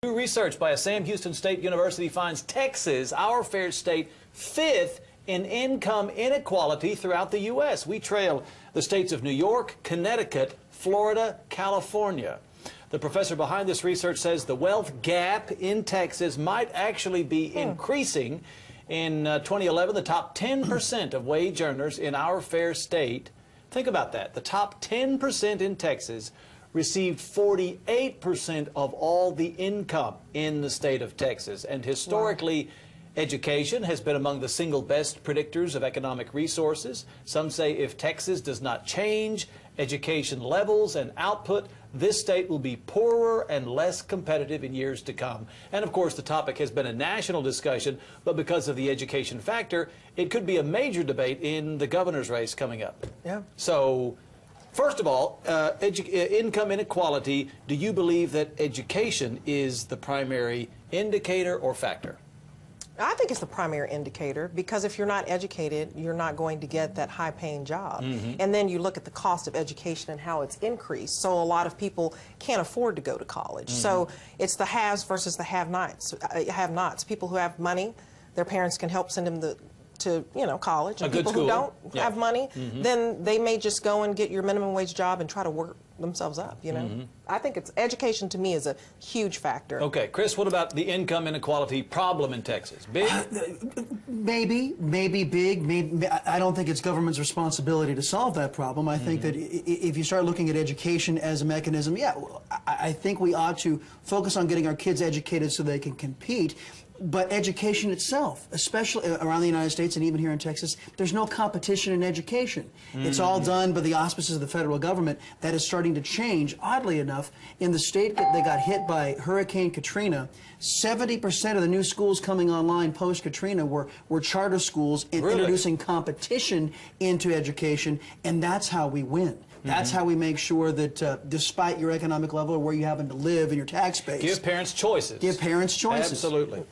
New research by a Sam Houston State University finds Texas, our fair state, 5th in income inequality throughout the U.S. We trail the states of New York, Connecticut, Florida, California. The professor behind this research says the wealth gap in Texas might actually be increasing. In 2011, the top 10% of wage earners in our fair state, think about that, the top 10% in Texas received 48% of all the income in the state of Texas. And historically, education has been among the single best predictors of economic resources. Some say if Texas does not change education levels and output, this state will be poorer and less competitive in years to come. And of course, the topic has been a national discussion, but because of the education factor, it could be a major debate in the governor's race coming up. Yeah. So, first of all, income inequality, do you believe that education is the primary indicator or factor? I think it's the primary indicator, because if you're not educated, you're not going to get that high-paying job. And then you look at the cost of education and how it's increased. So a lot of people can't afford to go to college. So it's the haves versus the have-nots. People who have money, their parents can help send them to college. And people who don't have money, then they may just go and get your minimum wage job and try to work themselves up, I think education to me is a huge factor. Okay, Chris, what about the income inequality problem in Texas? Big? Maybe big. Maybe, I don't think it's government's responsibility to solve that problem. I think that if you start looking at education as a mechanism, I think we ought to focus on getting our kids educated so they can compete. But education itself, especially around the United States and even here in Texas, there's no competition in education. It's all done by the auspices of the federal government. That is starting to change. Oddly enough, in the state that got hit by Hurricane Katrina, 70% of the new schools coming online post-Katrina were charter schools and introducing competition into education, and that's how we win. That's how we make sure that despite your economic level or where you happen to live in your tax base, give parents choices. Give parents choices. Absolutely.